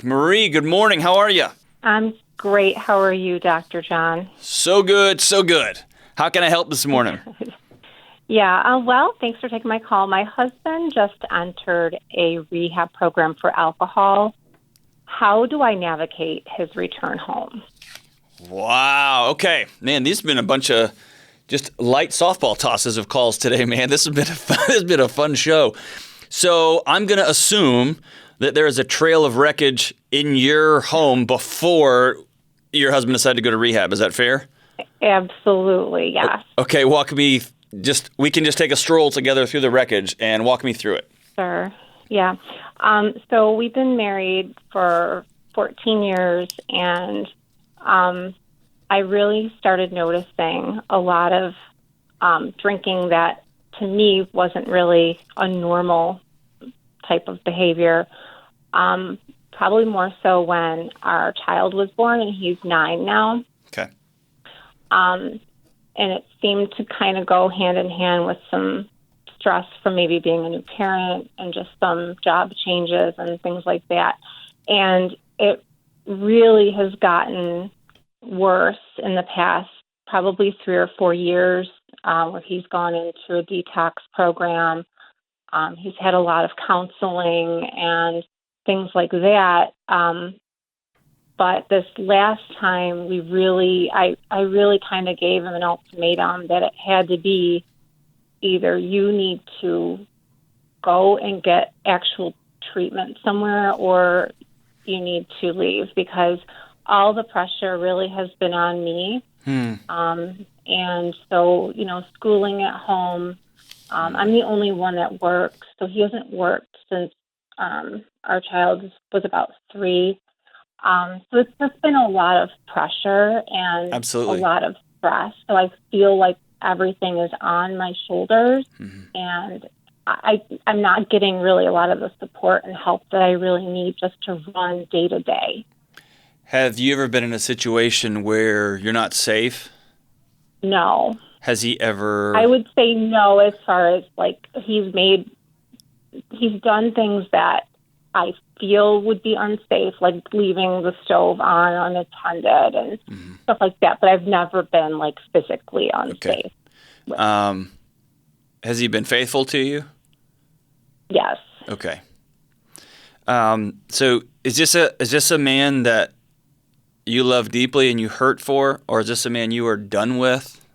Marie, good morning. How are you? I'm great. How are you, Dr. John? So good, so good. How can I help this morning? Yeah, well, thanks for taking my call. My husband just entered a rehab program for alcohol. How do I navigate his return home? Wow. Okay. Man, these have been a bunch of just light softball tosses of calls today, man. This has been a fun show. So I'm going to assume that there is a trail of wreckage in your home before your husband decided to go to rehab. Is that fair? Absolutely, yes. Okay, we can just take a stroll together through the wreckage and walk me through it. Sure. Yeah. So we've been married for 14 years, and I really started noticing a lot of drinking that to me wasn't really a normal type of behavior. Probably more so when our child was born, and he's 9 now. Okay. And it seemed to kind of go hand in hand with some stress from maybe being a new parent and just some job changes and things like that. And it really has gotten worse in the past probably 3 or 4 years, where he's gone into a detox program. He's had a lot of counseling and things like that. But this last time, I really kind of gave him an ultimatum that it had to be either you need to go and get actual treatment somewhere, or you need to leave, because all the pressure really has been on me. And so, schooling at home, I'm the only one that works. So he hasn't worked since our child was about 3. So it's just been a lot of pressure and Absolutely. a lot of stress. So I feel like everything is on my shoulders, and I'm not getting really a lot of the support and help that I really need just to run day to day. Have you ever been in a situation where you're not safe? No. Has he ever? I would say no, as far as like he's done things that I feel would be unsafe, like leaving the stove on unattended and stuff like that. But I've never been like physically unsafe. Okay. Has he been faithful to you? Yes. Okay. So is this a man that you love deeply and you hurt for, or is this a man you are done with,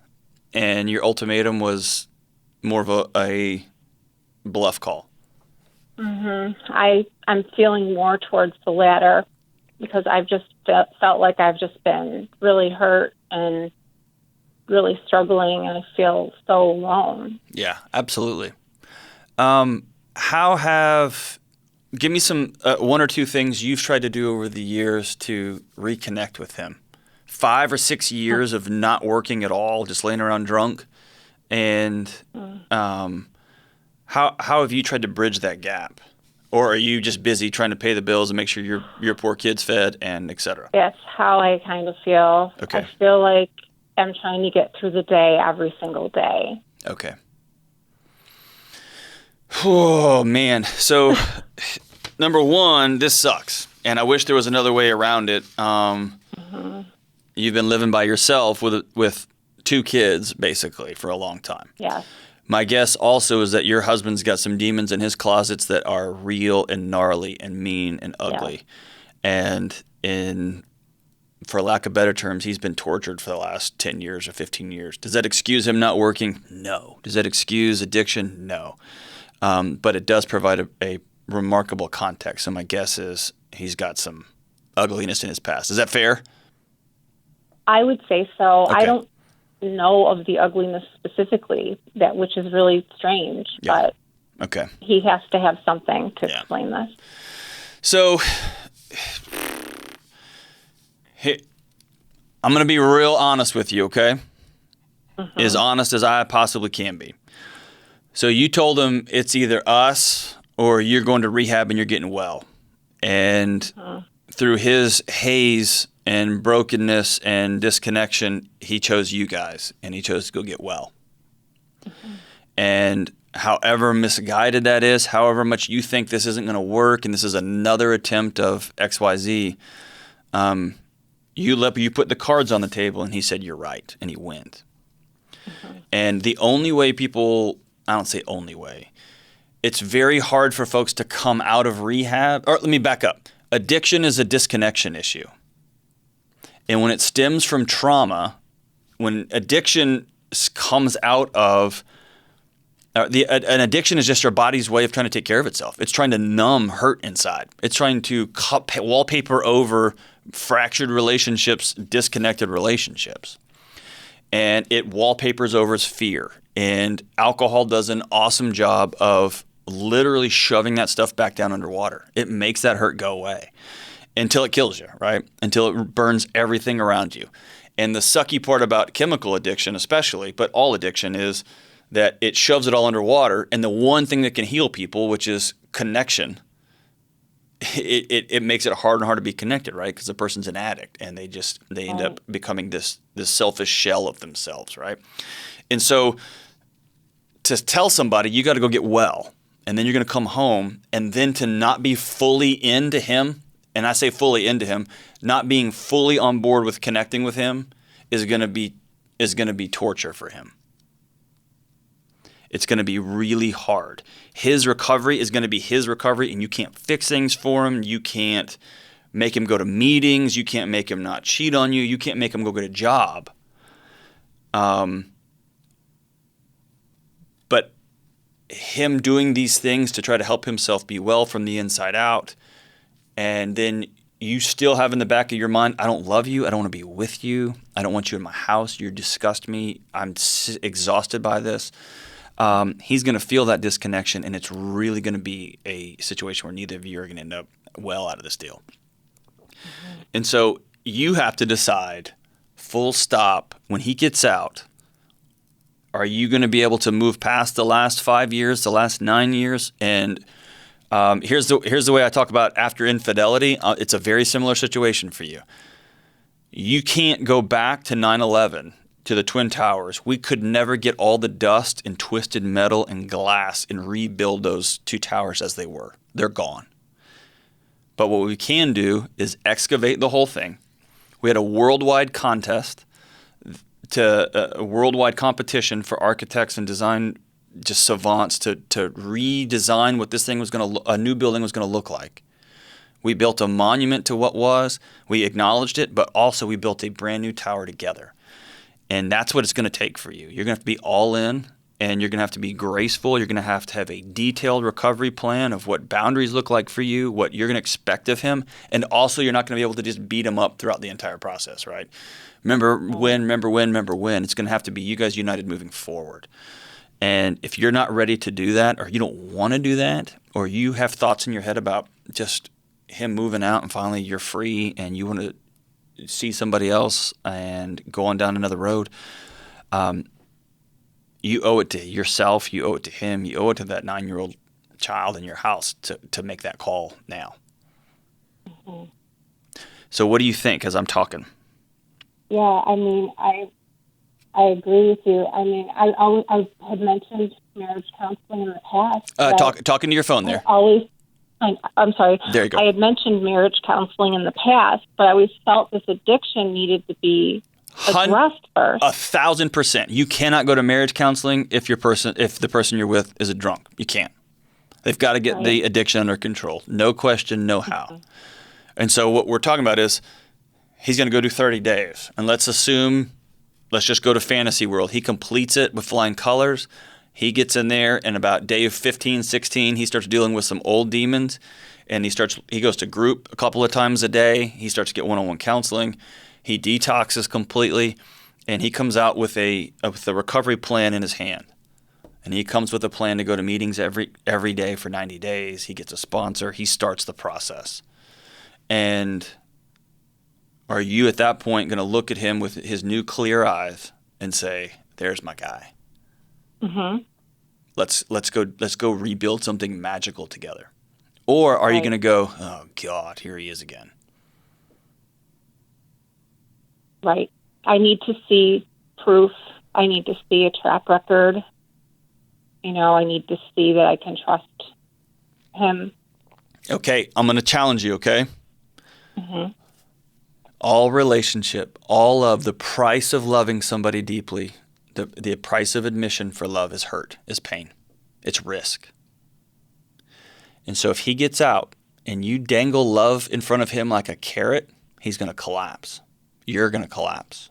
and your ultimatum was more of a bluff call? I'm feeling more towards the latter, because I've just felt like I've just been really hurt and really struggling, and I feel so alone. Yeah, absolutely. Give me some one or two things you've tried to do over the years to reconnect with him. 5 or 6 years of not working at all, just laying around drunk, and how have you tried to bridge that gap, or are you just busy trying to pay the bills and make sure your poor kid's fed and et cetera? That's how I kind of feel. Okay. I feel like I'm trying to get through the day every single day. Okay. Oh, man. So, number one, this sucks, and I wish there was another way around it. You've been living by yourself with 2 kids, basically, for a long time. Yeah. My guess also is that your husband's got some demons in his closets that are real and gnarly and mean and ugly. Yeah. And for lack of better terms, he's been tortured for the last 10 years or 15 years. Does that excuse him not working? No. Does that excuse addiction? No. But it does provide a remarkable context. So my guess is he's got some ugliness in his past. Is that fair? I would say so. Okay. I don't know of the ugliness specifically, which is really strange. Yeah. But okay. He has to have something to explain this. So I'm going to be real honest with you, okay? As honest as I possibly can be. So you told him it's either us or you're going to rehab and you're getting well. And through his haze and brokenness and disconnection, he chose you guys, and he chose to go get well. And however misguided that is, however much you think this isn't going to work and this is another attempt of XYZ, you put the cards on the table and he said, you're right, and he went. Mm-hmm. And the only way people, I don't say only way, it's very hard for folks to come out of rehab. Or let me back up. Addiction is a disconnection issue. And when it stems from trauma, when addiction comes out of an addiction is just your body's way of trying to take care of itself. It's trying to numb hurt inside. It's trying to wallpaper over fractured relationships, disconnected relationships. And it wallpapers over fear. And alcohol does an awesome job of literally shoving that stuff back down underwater. It makes that hurt go away until it kills you, right? Until it burns everything around you. And the sucky part about chemical addiction especially, but all addiction, is that it shoves it all underwater, and the one thing that can heal people, which is connection, it makes it harder and harder to be connected, right? Because the person's an addict, and they end up becoming this selfish shell of themselves, right? And so to tell somebody, you got to go get well, and then you're going to come home, and then to not be fully into him, and I say fully into him, not being fully on board with connecting with him is going to be torture for him. It's going to be really hard. His recovery is going to be his recovery, and you can't fix things for him. You can't make him go to meetings. You can't make him not cheat on you. You can't make him go get a job. But him doing these things to try to help himself be well from the inside out, and then you still have in the back of your mind, I don't love you. I don't want to be with you. I don't want you in my house. You disgust me. I'm exhausted by this. He's going to feel that disconnection, and it's really going to be a situation where neither of you are going to end up well out of this deal. Mm-hmm. And so you have to decide, full stop, when he gets out, are you going to be able to move past the last 5 years, the last 9 years? And here's the way I talk about after infidelity. It's a very similar situation for you. You can't go back to 9/11. To the Twin Towers. We could never get all the dust and twisted metal and glass and rebuild those two towers as they were. They're gone. But what we can do is excavate the whole thing. We had a worldwide contest, a worldwide competition for architects and design just savants to redesign what this thing was a new building was going to look like. We built a monument to what was. We acknowledged it, but also we built a brand new tower together. And that's what it's going to take for you. You're going to have to be all in, and you're going to have to be graceful. You're going to have a detailed recovery plan of what boundaries look like for you, what you're going to expect of him. And also, you're not going to be able to just beat him up throughout the entire process, right? Remember when. It's going to have to be you guys united moving forward. And if you're not ready to do that, or you don't want to do that, or you have thoughts in your head about just him moving out and finally you're free and you want to see somebody else and go on down another road, you owe it to yourself, you owe it to him, you owe it to that 9-year-old child in your house to make that call now. Mm-hmm. So what do you think as I'm talking? Yeah, I mean, I agree with you. I mean, I had mentioned marriage counseling in the past. Talking to your phone there. I'm sorry. There you go. I had mentioned marriage counseling in the past, but I always felt this addiction needed to be addressed first. 1,000%. You cannot go to marriage counseling if the person you're with is a drunk. You can't. They've got to get the addiction under control. No question, no how. Mm-hmm. And so what we're talking about is he's going to go do 30 days. And let's just go to fantasy world. He completes it with flying colors. He gets in there, and about day 15, 16, he starts dealing with some old demons, and he goes to group a couple of times a day. He starts to get one-on-one counseling. He detoxes completely, and he comes out with a recovery plan in his hand. And he comes with a plan to go to meetings every day for 90 days. He gets a sponsor. He starts the process. And are you at that point going to look at him with his new clear eyes and say, "There's my guy"? Mm-hmm. Let's go rebuild something magical together. Or are you going to go, "Oh God, here he is again"? Right. I need to see proof. I need to see a track record. I need to see that I can trust him. Okay, I'm going to challenge you, okay? Mm-hmm. All relationship, all of the price of loving somebody deeply, the price of admission for love is hurt, is pain. It's risk. And so if he gets out and you dangle love in front of him like a carrot, he's going to collapse. You're going to collapse.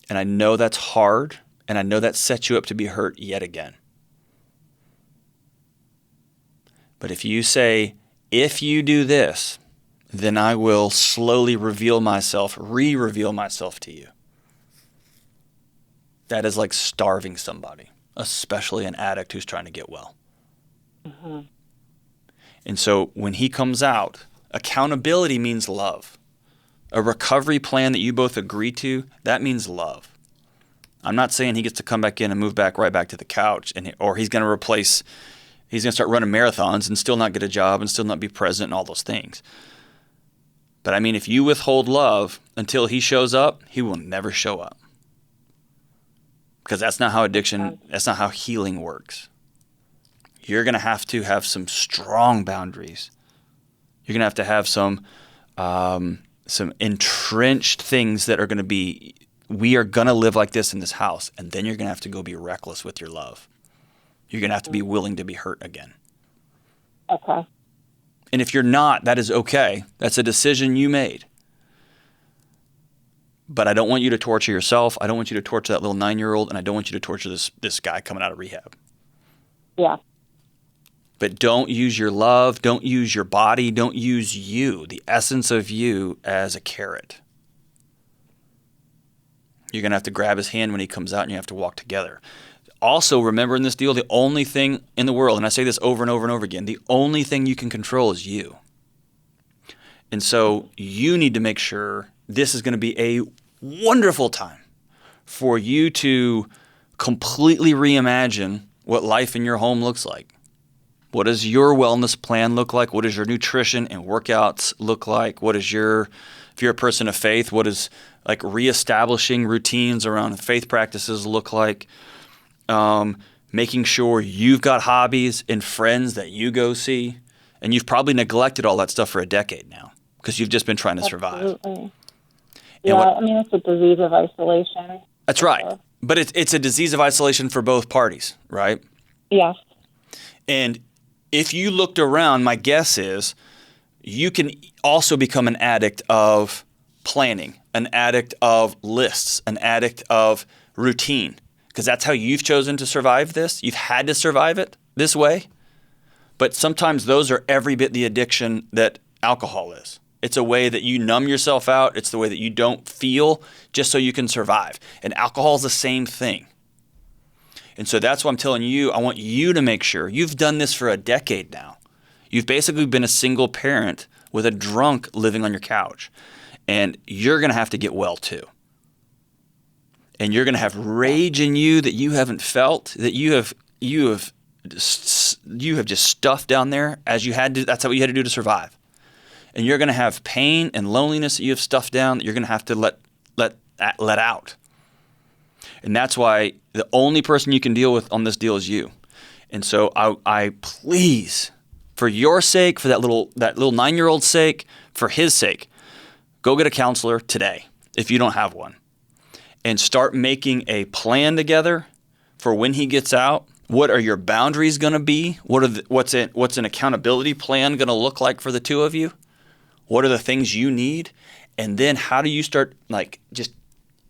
And I know that's hard, and I know that sets you up to be hurt yet again. But if you say, if you do this, then I will slowly reveal myself, re-reveal myself to you. That is like starving somebody, especially an addict who's trying to get well. Mm-hmm. And so when he comes out, accountability means love. A recovery plan that you both agree to, that means love. I'm not saying he gets to come back in and move back right back to the couch, or he's going to start running marathons and still not get a job and still not be present and all those things. But I mean, if you withhold love until he shows up, he will never show up. Because that's not how healing works. You're going to have some strong boundaries. You're going to have some entrenched things that are going to be, we are going to live like this in this house. And then you're going to have to go be reckless with your love. You're going to have to be willing to be hurt again. Okay. And if you're not, that is okay. That's a decision you made. But I don't want you to torture yourself. I don't want you to torture that little 9-year-old, and I don't want you to torture this guy coming out of rehab. Yeah. But don't use your love, don't use your body, don't use you, the essence of you, as a carrot. You're going to have to grab his hand when he comes out, and you have to walk together. Also, remember in this deal, the only thing in the world, and I say this over and over and over again, the only thing you can control is you. And so you need to make sure this is going to be a wonderful time for you to completely reimagine what life in your home looks like. What does your wellness plan look like? What does your nutrition and workouts look like? If you're a person of faith, what does like reestablishing routines around faith practices look like? Making sure you've got hobbies and friends that you go see. And you've probably neglected all that stuff for a decade now because you've just been trying to survive. Absolutely. Yeah, it's a disease of isolation. That's right. But it's a disease of isolation for both parties, right? Yes. And if you looked around, my guess is you can also become an addict of planning, an addict of lists, an addict of routine. Because that's how you've chosen to survive this. You've had to survive it this way. But sometimes those are every bit the addiction that alcohol is. It's a way that you numb yourself out. It's the way that you don't feel just so you can survive. And alcohol is the same thing. And so that's why I'm telling you, I want you to make sure. You've done this for a decade now. You've basically been a single parent with a drunk living on your couch. And you're going to have to get well too. And you're going to have rage in you that you haven't felt, that you have just stuffed down there as you had to. That's what you had to do to survive. And you're going to have pain and loneliness that you have stuffed down that you're going to have to let out. And that's why the only person you can deal with on this deal is you. And so I please, for your sake, for that little 9-year-old's sake, for his sake, go get a counselor today if you don't have one. And start making a plan together for when he gets out. What are your boundaries going to be? What's an accountability plan going to look like for the two of you? What are the things you need? And then how do you start just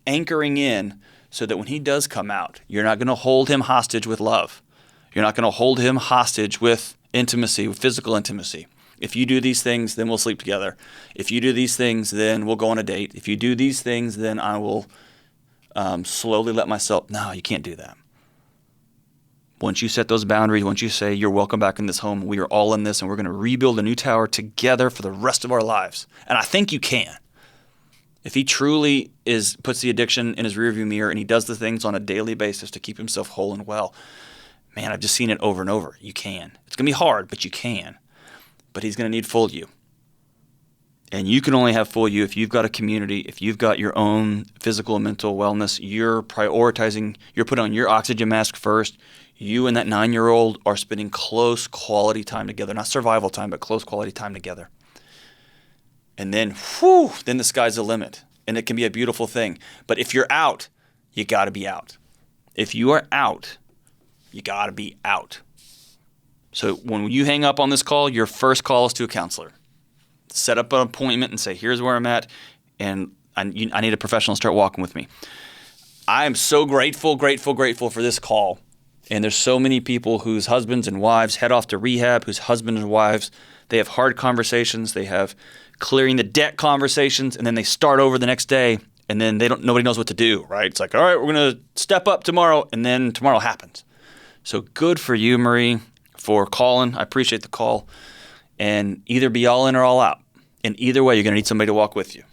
anchoring in so that when he does come out, you're not going to hold him hostage with love. You're not going to hold him hostage with intimacy, with physical intimacy. If you do these things, then we'll sleep together. If you do these things, then we'll go on a date. If you do these things, then I will slowly let myself. No, you can't do that. Once you set those boundaries, once you say you're welcome back in this home, we are all in this, and we're going to rebuild a new tower together for the rest of our lives. And I think you can. If he truly puts the addiction in his rearview mirror and he does the things on a daily basis to keep himself whole and well, man, I've just seen it over and over. You can. It's going to be hard, but you can. But he's going to need full you. And you can only have full you if you've got a community, if you've got your own physical and mental wellness. You're prioritizing, you're putting on your oxygen mask first. You and that 9-year-old are spending close quality time together, not survival time, but close quality time together. And then, then the sky's the limit. And it can be a beautiful thing. But if you're out, you got to be out. If you are out, you got to be out. So when you hang up on this call, your first call is to a counselor. Set up an appointment and say, here's where I'm at, and I need a professional to start walking with me. I am so grateful for this call. And there's so many people whose husbands and wives head off to rehab, whose husbands and wives, they have hard conversations, they have clearing the debt conversations, and then they start over the next day, and then nobody knows what to do, right? It's like, all right, we're going to step up tomorrow, and then tomorrow happens. So good for you, Marie, for calling. I appreciate the call. And either be all in or all out. And either way, you're going to need somebody to walk with you.